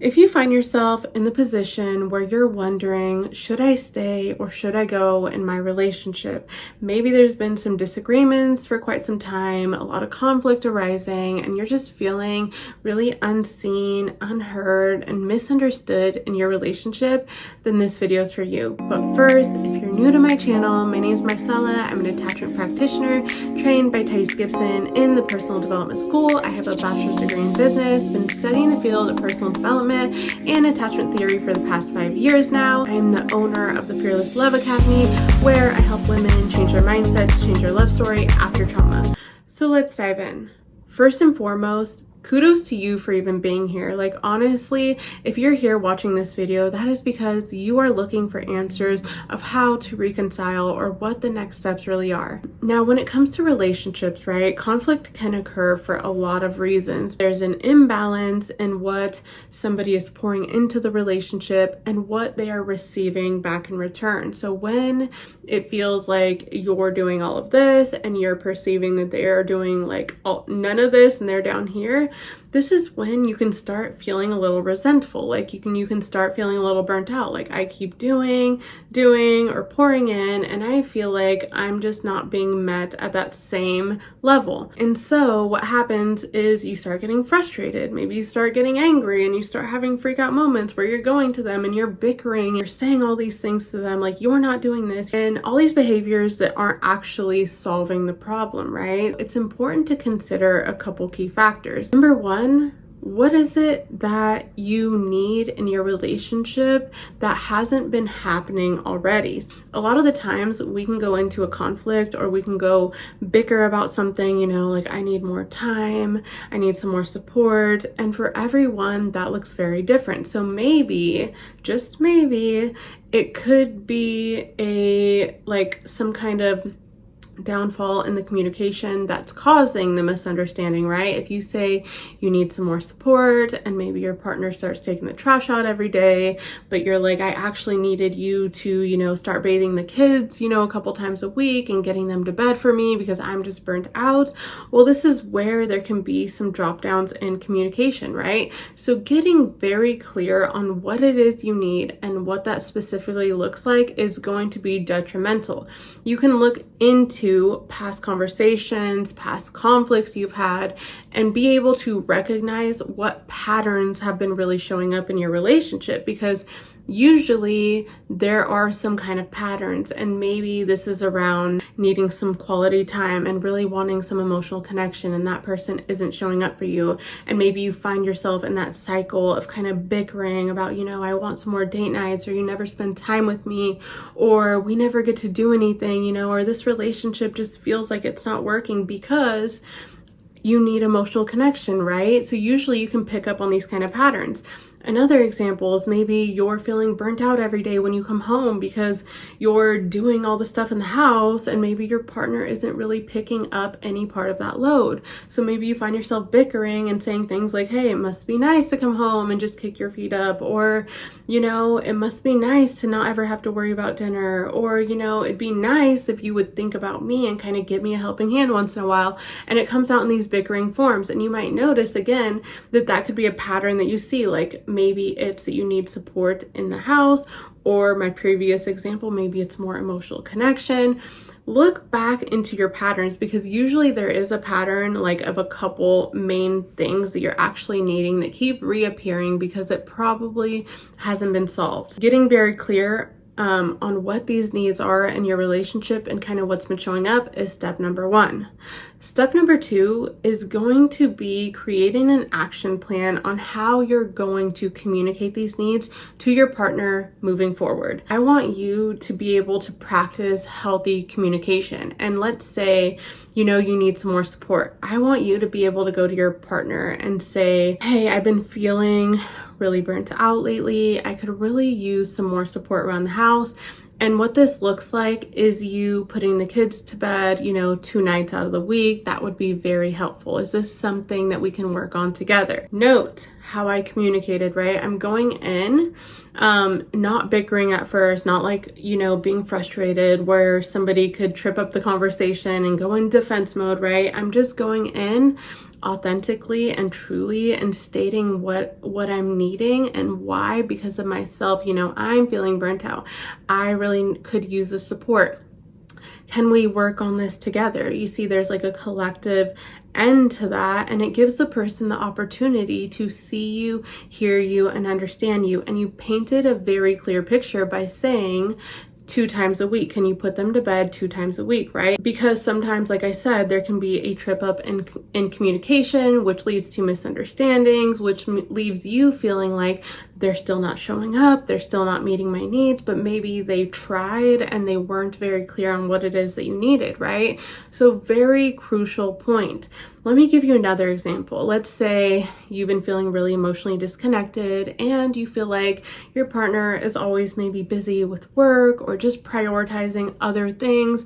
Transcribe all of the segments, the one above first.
If you find yourself in the position where you're wondering, should I stay or should I go in my relationship? Maybe there's been some disagreements for quite some time, a lot of conflict arising, and you're just feeling really unseen, unheard, and misunderstood in your relationship, then this video is for you. But first, if you're new to my channel, my name is Marcella. I'm an attachment practitioner trained by Tice Gibson in the Personal Development School. I have a bachelor's degree in business, been studying the field of personal development and attachment theory for the past 5 years now. I am the owner of the Fearless Love Academy, where I help women change their mindsets, change their love story after trauma. So let's dive in. First and foremost, kudos to you for even being here. Like, honestly, if you're here watching this video, that is because you are looking for answers of how to reconcile or what the next steps really are. Now, when it comes to relationships, right, conflict can occur for a lot of reasons. There's an imbalance in what somebody is pouring into the relationship and what they are receiving back in return. So when it feels like you're doing all of this and you're perceiving that they are doing like none of this and they're down here, this is when you can start feeling a little resentful. Like you can start feeling a little burnt out. Like, I keep doing or pouring in, and I feel like I'm just not being met at that same level. And so what happens is you start getting frustrated. Maybe you start getting angry and you start having freak out moments where you're going to them and you're bickering, you're saying all these things to them like, you're not doing this, and all these behaviors that aren't actually solving the problem, right? It's important to consider a couple key factors. Number one, what is it that you need in your relationship that hasn't been happening already? A lot of the times we can go into a conflict or we can go bicker about something, like, I need more time, I need some more support. And for everyone, that looks very different. So maybe, just maybe, it could be some kind of downfall in the communication that's causing the misunderstanding, right? If you say you need some more support and maybe your partner starts taking the trash out every day, but you're like, I actually needed you to, start bathing the kids, a couple times a week and getting them to bed for me because I'm just burnt out. Well, this is where there can be some drop downs in communication, right? So getting very clear on what it is you need and what that specifically looks like is going to be detrimental. You can look into past conversations, past conflicts you've had, and be able to recognize what patterns have been really showing up in your relationship, because usually there are some kind of patterns, and maybe this is around needing some quality time and really wanting some emotional connection, and that person isn't showing up for you. And maybe you find yourself in that cycle of kind of bickering about, I want some more date nights, or you never spend time with me, or we never get to do anything, or this relationship just feels like it's not working because you need emotional connection, right? So usually you can pick up on these kind of patterns. Another example is maybe you're feeling burnt out every day when you come home because you're doing all the stuff in the house, and maybe your partner isn't really picking up any part of that load. So maybe you find yourself bickering and saying things like, hey, it must be nice to come home and just kick your feet up, or, it must be nice to not ever have to worry about dinner, or, it'd be nice if you would think about me and kind of give me a helping hand once in a while. And it comes out in these bickering forms. And you might notice again that could be a pattern that you see, like, maybe it's that you need support in the house, or my previous example, maybe it's more emotional connection. Look back into your patterns, because usually there is a pattern of a couple main things that you're actually needing that keep reappearing because it probably hasn't been solved. Getting very clear on what these needs are in your relationship and kind of what's been showing up is step number one. Step number two is going to be creating an action plan on how you're going to communicate these needs to your partner moving forward. I want you to be able to practice healthy communication. And let's say, you need some more support. I want you to be able to go to your partner and say, hey, I've been feeling really burnt out lately. I could really use some more support around the house. And what this looks like is you putting the kids to bed, 2 nights out of the week. That would be very helpful. Is this something that we can work on together? Note, how I communicated, right? I'm going in, not bickering at first, not like, being frustrated where somebody could trip up the conversation and go in defense mode, right? I'm just going in authentically and truly and stating what I'm needing and why. Because of myself, I'm feeling burnt out. I really could use the support. Can we work on this together? You see, there's like a collective end to that, and it gives the person the opportunity to see you, hear you, and understand you. And you painted a very clear picture by saying 2 times a week. Can you put them to bed 2 times a week, right? Because sometimes, like I said, there can be a trip up in communication, which leads to misunderstandings, which leaves you feeling like they're still not showing up, they're still not meeting my needs, but maybe they tried and they weren't very clear on what it is that you needed, right? So very crucial point. Let me give you another example. Let's say you've been feeling really emotionally disconnected and you feel like your partner is always maybe busy with work or just prioritizing other things.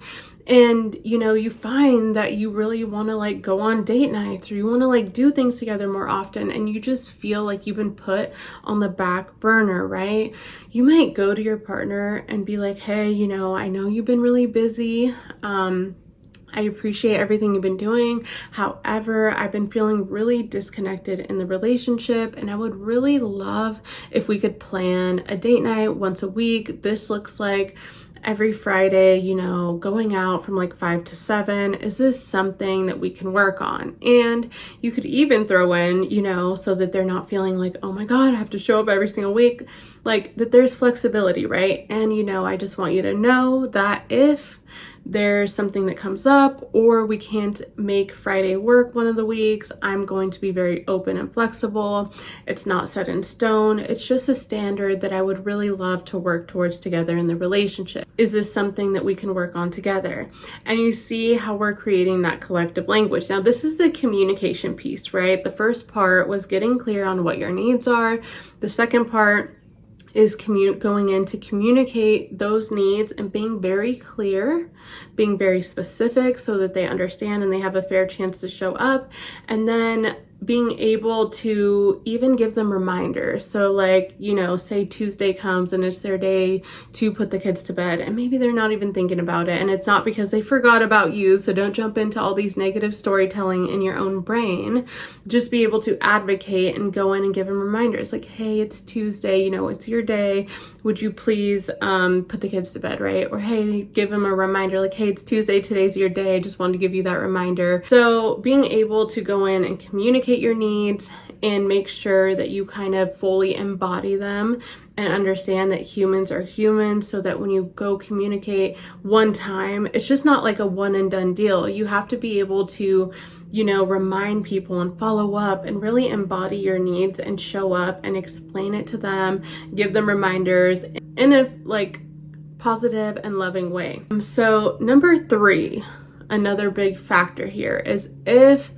And you find that you really want to like go on date nights, or you want to like do things together more often, and you just feel like you've been put on the back burner, right? You might go to your partner and be like, hey, I know you've been really busy. I appreciate everything you've been doing. However, I've been feeling really disconnected in the relationship, and I would really love if we could plan a date night once a week. This looks like every Friday, going out from like 5 to 7. Is this something that we can work on? And you could even throw in, so that they're not feeling like, oh my God, I have to show up every single week, like that there's flexibility, right? And, I just want you to know that if there's something that comes up or we can't make Friday work one of the weeks, I'm going to be very open and flexible. It's not set in stone. It's just a standard that I would really love to work towards together in the relationship. Is this something that we can work on together? And you see how we're creating that collective language. Now, this is the communication piece, right? The first part was getting clear on what your needs are. The second part is going in to communicate those needs and being very clear, being very specific so that they understand and they have a fair chance to show up. And then being able to even give them reminders. So like, say Tuesday comes and it's their day to put the kids to bed, and maybe they're not even thinking about it. And it's not because they forgot about you. So don't jump into all these negative storytelling in your own brain. Just be able to advocate and go in and give them reminders like, hey, it's Tuesday, it's your day. Would you please put the kids to bed, right? Or hey, give them a reminder like, hey, it's Tuesday, today's your day. I just wanted to give you that reminder. So being able to go in and communicate your needs and make sure that you kind of fully embody them and understand that humans are humans, so that when you go communicate one time, it's just not like a one and done deal. You have to be able to remind people and follow up and really embody your needs and show up and explain it to them, give them reminders in a like positive and loving way. So number 3, another big factor here is if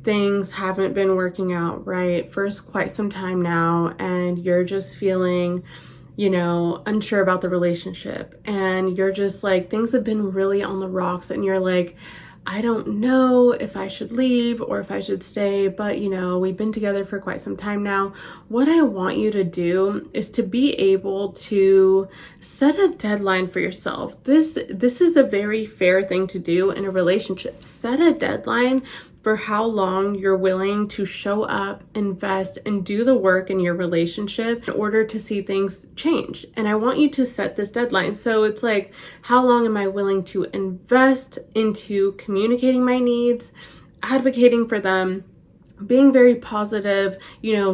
things haven't been working out right for quite some time now, and you're just feeling, unsure about the relationship, and you're just like, things have been really on the rocks, and you're like, I don't know if I should leave or if I should stay, but we've been together for quite some time now. What I want you to do is to be able to set a deadline for yourself. This is a very fair thing to do in a relationship. Set a deadline for how long you're willing to show up, invest, and do the work in your relationship in order to see things change. And I want you to set this deadline. So it's like, how long am I willing to invest into communicating my needs, advocating for them, being very positive,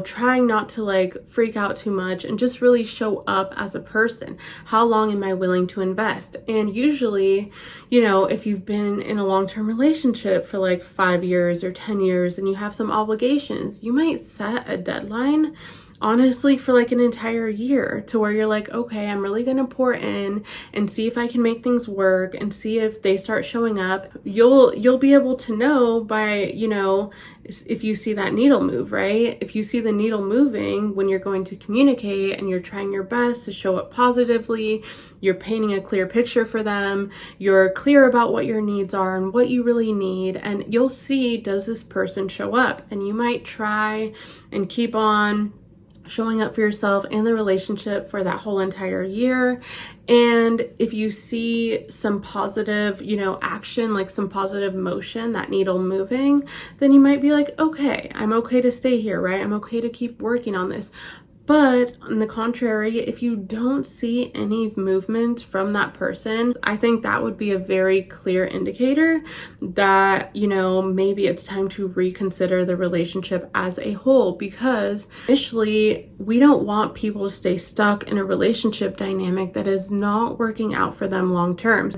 trying not to like freak out too much, and just really show up as a person. How long am I willing to invest? And usually, if you've been in a long-term relationship for like 5 years or 10 years and you have some obligations, you might set a deadline honestly for like an entire year, to where you're like, okay, I'm really gonna pour in and see if I can make things work and see if they start showing up. You'll be able to know by, you know, if you see that needle move, right? If you see the needle moving when you're going to communicate and you're trying your best to show up positively, you're painting a clear picture for them, you're clear about what your needs are and what you really need, and you'll see, does this person show up? And you might try and keep on showing up for yourself and the relationship for that whole entire year. And if you see some positive, you know, action, like some positive motion, that needle moving, then you might be like, okay, I'm okay to stay here, right? I'm okay to keep working on this. But on the contrary, if you don't see any movement from that person, I think that would be a very clear indicator that, you know, maybe it's time to reconsider the relationship as a whole, because initially we don't want people to stay stuck in a relationship dynamic that is not working out for them long term.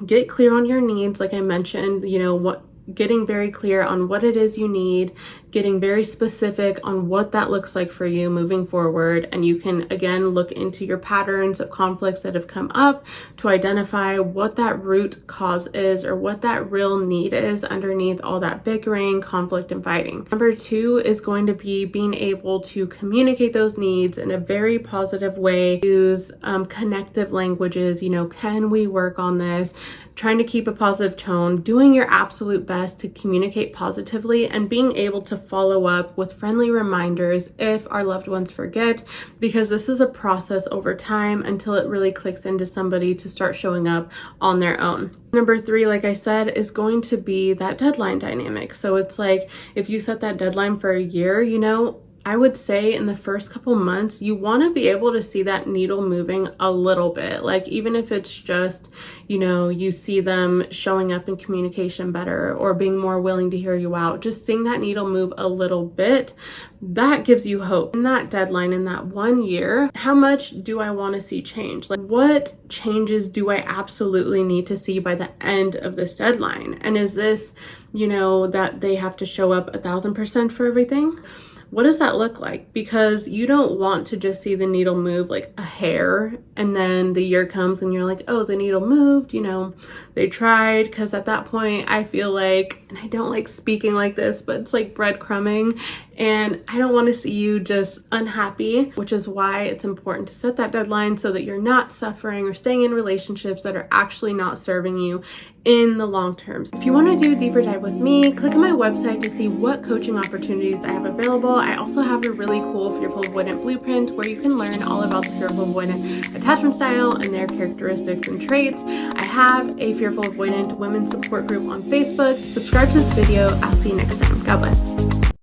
Get clear on your needs, like I mentioned, you know, getting very clear on what it is you need, getting very specific on what that looks like for you moving forward. And you can, again, look into your patterns of conflicts that have come up to identify what that root cause is, or what that real need is underneath all that bickering, conflict, and fighting. Number 2 is going to be being able to communicate those needs in a very positive way. Use connective languages, you know, can we work on this? Trying to keep a positive tone, doing your absolute best to communicate positively, and being able to follow up with friendly reminders if our loved ones forget, because this is a process over time until it really clicks into somebody to start showing up on their own. Number 3, like I said, is going to be that deadline dynamic. So it's like, if you set that deadline for a year, you know, I would say in the first couple months, you want to be able to see that needle moving a little bit. Like, even if it's just, you know, you see them showing up in communication better or being more willing to hear you out, just seeing that needle move a little bit, that gives you hope. In that deadline, in that 1 year, how much do I want to see change? Like, what changes do I absolutely need to see by the end of this deadline? And is this, you know, that they have to show up 1,000% for everything? What does that look like? Because you don't want to just see the needle move like a hair, and then the year comes and you're like, oh, the needle moved, you know, they tried. Because at that point, I feel like, and I don't like speaking like this, but it's like breadcrumbing, and I don't want to see you just unhappy, which is why it's important to set that deadline so that you're not suffering or staying in relationships that are actually not serving you in the long term. If you want to do a deeper dive with me, click on my website to see what coaching opportunities I have available. I also have a really cool Fearful Avoidant blueprint where you can learn all about the Fearful Avoidant attachment style and their characteristics and traits. I have a Fearful Avoidant women's support group on Facebook. Subscribe to this video. I'll see you next time. God bless.